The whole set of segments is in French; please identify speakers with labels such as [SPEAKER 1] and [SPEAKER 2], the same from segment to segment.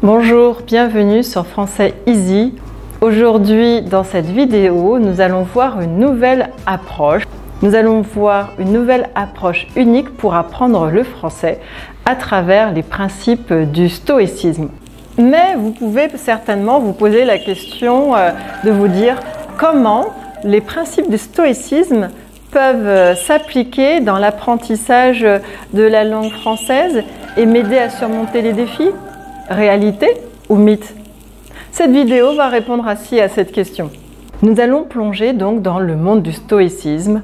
[SPEAKER 1] Bonjour, bienvenue sur Français Easy. Aujourd'hui, dans cette vidéo, nous allons voir une nouvelle approche. Nous allons voir une nouvelle approche unique pour apprendre le français à travers les principes du stoïcisme. Mais vous pouvez certainement vous poser la question de vous dire comment les principes du stoïcisme peuvent s'appliquer dans l'apprentissage de la langue française et m'aider à surmonter les défis. Réalité ou mythe? Cette vidéo va répondre ainsi à cette question. Nous allons plonger donc dans le monde du stoïcisme,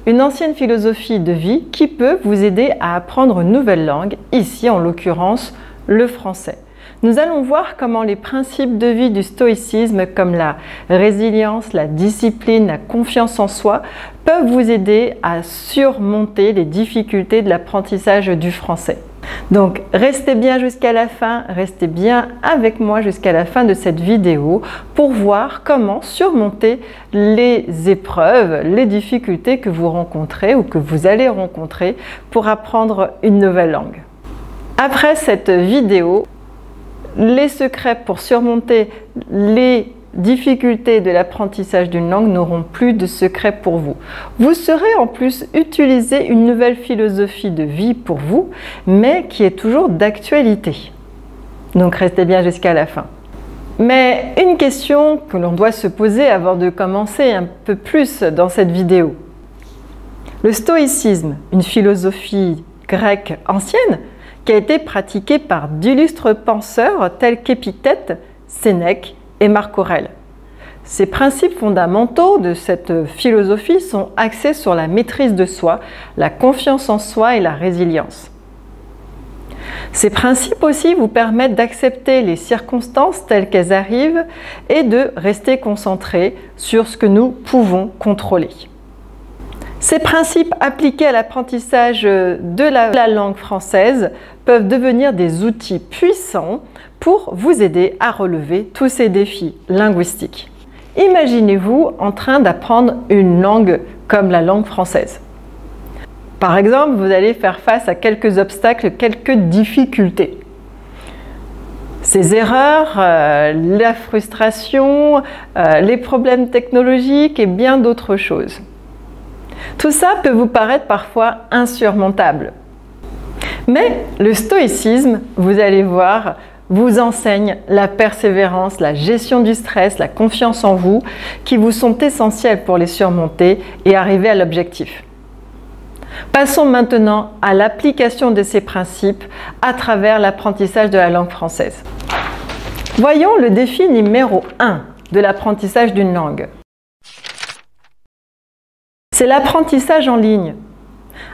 [SPEAKER 1] une ancienne philosophie de vie qui peut vous aider à apprendre une nouvelle langue, ici en l'occurrence le français. Nous allons voir comment les principes de vie du stoïcisme comme la résilience, la discipline, la confiance en soi peuvent vous aider à surmonter les difficultés de l'apprentissage du français. Donc restez bien jusqu'à la fin, restez bien avec moi jusqu'à la fin de cette vidéo pour voir comment surmonter les épreuves, les difficultés que vous rencontrez ou que vous allez rencontrer pour apprendre une nouvelle langue. Après cette vidéo, les secrets pour surmonter les difficultés de l'apprentissage d'une langue n'auront plus de secrets pour vous. Vous saurez en plus utiliser une nouvelle philosophie de vie pour vous, mais qui est toujours d'actualité. Donc restez bien jusqu'à la fin. Mais une question que l'on doit se poser avant de commencer un peu plus dans cette vidéo. Le stoïcisme, une philosophie grecque ancienne, qui a été pratiquée par d'illustres penseurs tels qu'Épictète, Sénèque et Marc Aurèle. Ces principes fondamentaux de cette philosophie sont axés sur la maîtrise de soi, la confiance en soi et la résilience. Ces principes aussi vous permettent d'accepter les circonstances telles qu'elles arrivent et de rester concentré sur ce que nous pouvons contrôler. Ces principes appliqués à l'apprentissage de la langue française peuvent devenir des outils puissants pour vous aider à relever tous ces défis linguistiques. Imaginez-vous en train d'apprendre une langue comme la langue française. Par exemple, vous allez faire face à quelques obstacles, quelques difficultés. Ces erreurs, la frustration, les problèmes technologiques et bien d'autres choses. Tout ça peut vous paraître parfois insurmontable. Mais le stoïcisme, vous allez voir, vous enseigne la persévérance, la gestion du stress, la confiance en vous, qui vous sont essentielles pour les surmonter et arriver à l'objectif. Passons maintenant à l'application de ces principes à travers l'apprentissage de la langue française. Voyons le défi numéro 1 de l'apprentissage d'une langue. C'est l'apprentissage en ligne.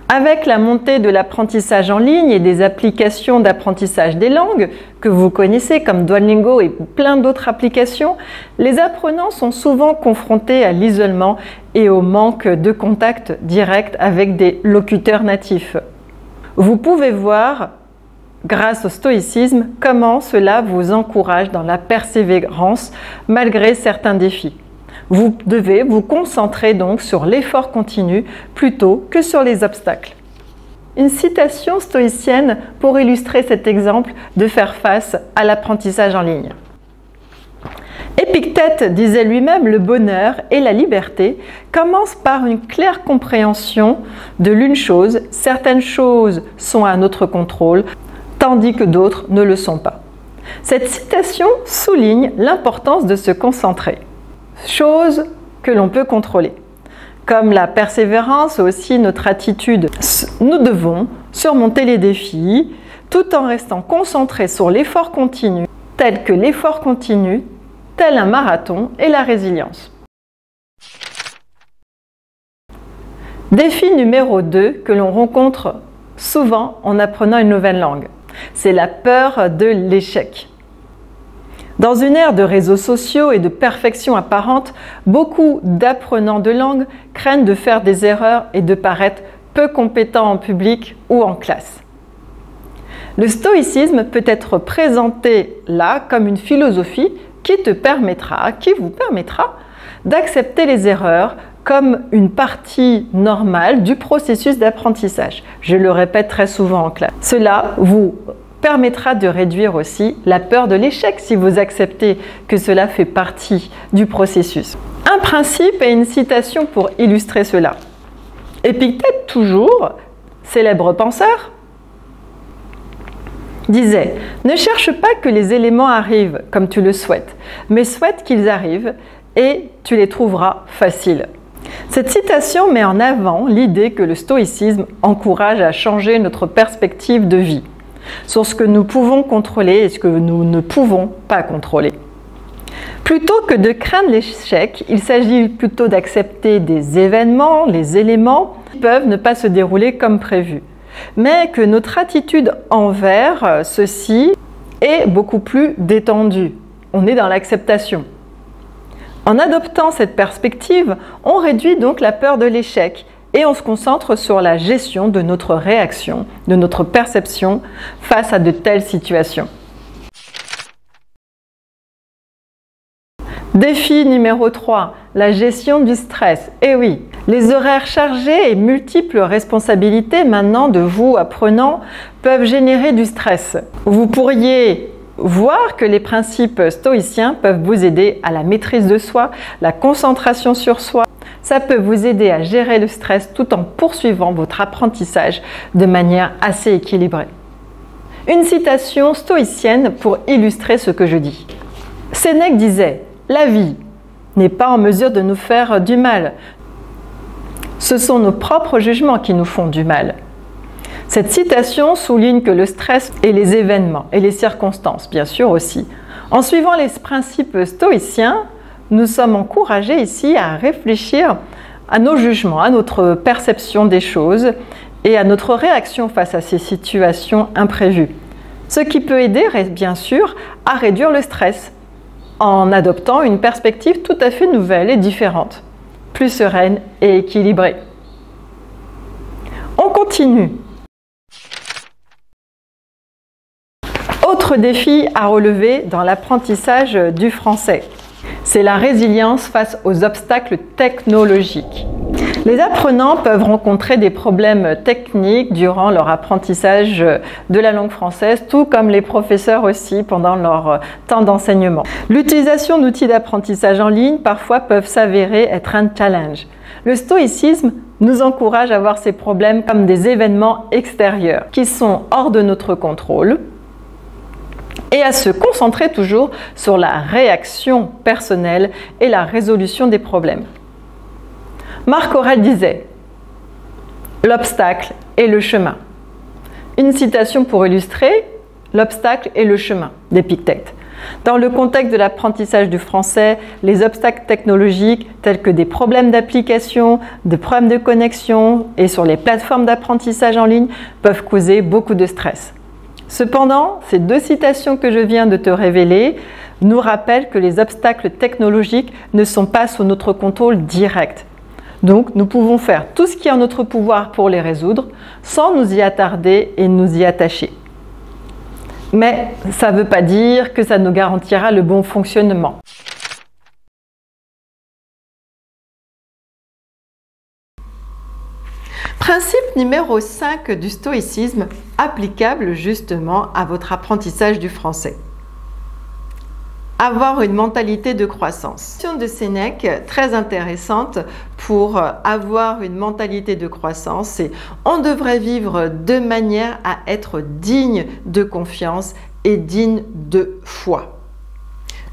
[SPEAKER 1] Avec la montée de l'apprentissage en ligne et des applications d'apprentissage des langues que vous connaissez comme Duolingo et plein d'autres applications, les apprenants sont souvent confrontés à l'isolement et au manque de contact direct avec des locuteurs natifs. Vous pouvez voir, grâce au stoïcisme, comment cela vous encourage dans la persévérance malgré certains défis. Vous devez vous concentrer donc sur l'effort continu plutôt que sur les obstacles. Une citation stoïcienne pour illustrer cet exemple de faire face à l'apprentissage en ligne. Épictète disait lui-même: le bonheur et la liberté commencent par une claire compréhension de l'une chose. Certaines choses sont à notre contrôle, tandis que d'autres ne le sont pas. Cette citation souligne l'importance de se concentrer. Choses que l'on peut contrôler, comme la persévérance, aussi notre attitude. Nous devons surmonter les défis tout en restant concentrés sur l'effort continu, tel que l'effort continu, tel un marathon, et la résilience. Défi numéro 2 que l'on rencontre souvent en apprenant une nouvelle langue, c'est la peur de l'échec. Dans une ère de réseaux sociaux et de perfection apparente, beaucoup d'apprenants de langue craignent de faire des erreurs et de paraître peu compétents en public ou en classe. Le stoïcisme peut être présenté là comme une philosophie qui vous permettra d'accepter les erreurs comme une partie normale du processus d'apprentissage. Je le répète très souvent en classe. Cela vous permettra de réduire aussi la peur de l'échec si vous acceptez que cela fait partie du processus. Un principe et une citation pour illustrer cela. Épictète toujours, célèbre penseur, disait « Ne cherche pas que les éléments arrivent comme tu le souhaites, mais souhaite qu'ils arrivent et tu les trouveras faciles. » Cette citation met en avant l'idée que le stoïcisme encourage à changer notre perspective de vie sur ce que nous pouvons contrôler et ce que nous ne pouvons pas contrôler. Plutôt que de craindre l'échec, il s'agit plutôt d'accepter des événements, les éléments qui peuvent ne pas se dérouler comme prévu, mais que notre attitude envers ceci est beaucoup plus détendue. On est dans l'acceptation. En adoptant cette perspective, on réduit donc la peur de l'échec et on se concentre sur la gestion de notre réaction, de notre perception face à de telles situations. Défi numéro 3, la gestion du stress. Eh oui, les horaires chargés et multiples responsabilités maintenant de vous apprenants peuvent générer du stress. Vous pourriez voir que les principes stoïciens peuvent vous aider à la maîtrise de soi, la concentration sur soi. Ça peut vous aider à gérer le stress tout en poursuivant votre apprentissage de manière assez équilibrée. Une citation stoïcienne pour illustrer ce que je dis. Sénèque disait « La vie n'est pas en mesure de nous faire du mal. Ce sont nos propres jugements qui nous font du mal. » Cette citation souligne que le stress et les événements et les circonstances, bien sûr aussi. En suivant les principes stoïciens, nous sommes encouragés ici à réfléchir à nos jugements, à notre perception des choses et à notre réaction face à ces situations imprévues. Ce qui peut aider, bien sûr, à réduire le stress en adoptant une perspective tout à fait nouvelle et différente, plus sereine et équilibrée. On continue. Autre défi à relever dans l'apprentissage du français, c'est la résilience face aux obstacles technologiques. Les apprenants peuvent rencontrer des problèmes techniques durant leur apprentissage de la langue française, tout comme les professeurs aussi pendant leur temps d'enseignement. L'utilisation d'outils d'apprentissage en ligne parfois peuvent s'avérer être un challenge. Le stoïcisme nous encourage à voir ces problèmes comme des événements extérieurs qui sont hors de notre contrôle, et à se concentrer toujours sur la réaction personnelle et la résolution des problèmes. Marc Aurèle disait « L'obstacle est le chemin ». Une citation pour illustrer « L'obstacle est le chemin » d'Épictète. Dans le contexte de l'apprentissage du français, les obstacles technologiques tels que des problèmes d'application, des problèmes de connexion et sur les plateformes d'apprentissage en ligne peuvent causer beaucoup de stress. Cependant, ces deux citations que je viens de te révéler nous rappellent que les obstacles technologiques ne sont pas sous notre contrôle direct. Donc, nous pouvons faire tout ce qui est en notre pouvoir pour les résoudre sans nous y attarder et nous y attacher. Mais ça ne veut pas dire que ça nous garantira le bon fonctionnement. Principe numéro 5 du stoïcisme, applicable justement à votre apprentissage du français. Avoir une mentalité de croissance. Citation de Sénèque très intéressante pour avoir une mentalité de croissance, c'est on devrait vivre de manière à être digne de confiance et digne de foi.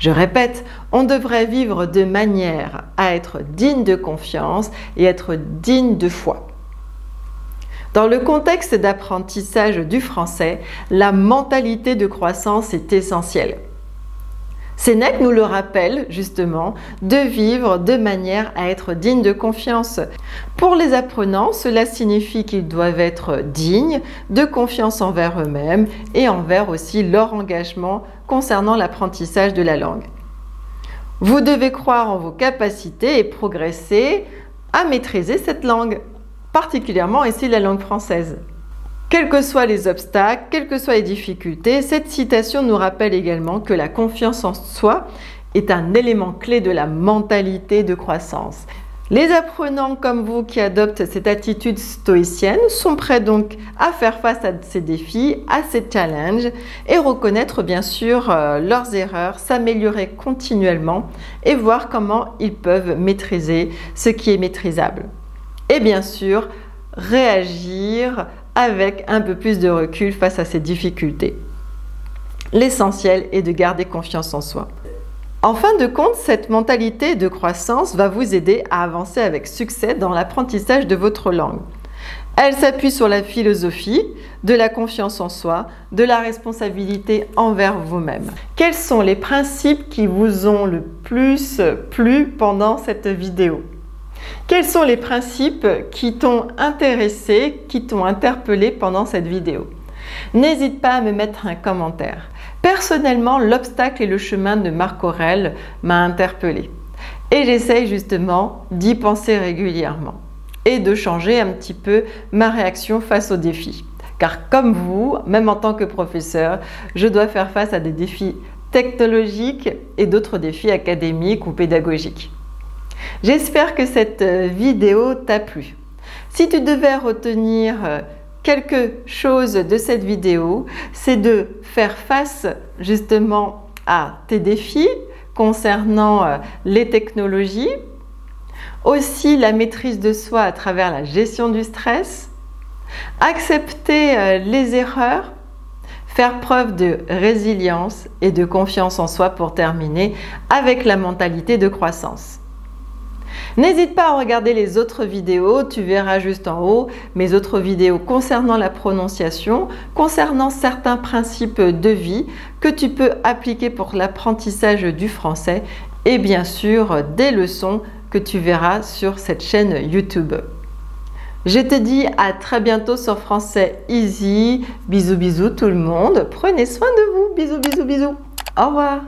[SPEAKER 1] Je répète, on devrait vivre de manière à être digne de confiance et être digne de foi. Dans le contexte d'apprentissage du français, la mentalité de croissance est essentielle. Sénèque nous le rappelle justement, de vivre de manière à être digne de confiance. Pour les apprenants, cela signifie qu'ils doivent être dignes de confiance envers eux-mêmes et envers aussi leur engagement concernant l'apprentissage de la langue. Vous devez croire en vos capacités et progresser à maîtriser cette langue, particulièrement ici la langue française. Quels que soient les obstacles, quelles que soient les difficultés, cette citation nous rappelle également que la confiance en soi est un élément clé de la mentalité de croissance. Les apprenants comme vous qui adoptent cette attitude stoïcienne sont prêts donc à faire face à ces défis, à ces challenges et reconnaître bien sûr leurs erreurs, s'améliorer continuellement et voir comment ils peuvent maîtriser ce qui est maîtrisable. Et bien sûr, réagir avec un peu plus de recul face à ces difficultés. L'essentiel est de garder confiance en soi. En fin de compte, cette mentalité de croissance va vous aider à avancer avec succès dans l'apprentissage de votre langue. Elle s'appuie sur la philosophie de la confiance en soi, de la responsabilité envers vous-même. Quels sont les principes qui vous ont le plus plu pendant cette vidéo? Quels sont les principes qui t'ont intéressé, qui t'ont interpellé pendant cette vidéo? N'hésite pas à me mettre un commentaire. Personnellement, l'obstacle et le chemin de Marc Aurèle m'a interpellé. Et j'essaye justement d'y penser régulièrement et de changer un petit peu ma réaction face aux défis. Car comme vous, même en tant que professeur, je dois faire face à des défis technologiques et d'autres défis académiques ou pédagogiques. J'espère que cette vidéo t'a plu. Si tu devais retenir quelque chose de cette vidéo, c'est de faire face justement à tes défis concernant les technologies, aussi la maîtrise de soi à travers la gestion du stress, accepter les erreurs, faire preuve de résilience et de confiance en soi pour terminer avec la mentalité de croissance. N'hésite pas à regarder les autres vidéos, tu verras juste en haut mes autres vidéos concernant la prononciation, concernant certains principes de vie que tu peux appliquer pour l'apprentissage du français et bien sûr des leçons que tu verras sur cette chaîne YouTube. Je te dis à très bientôt sur Français Easy. Bisous bisous tout le monde, prenez soin de vous, bisous bisous bisous, au revoir.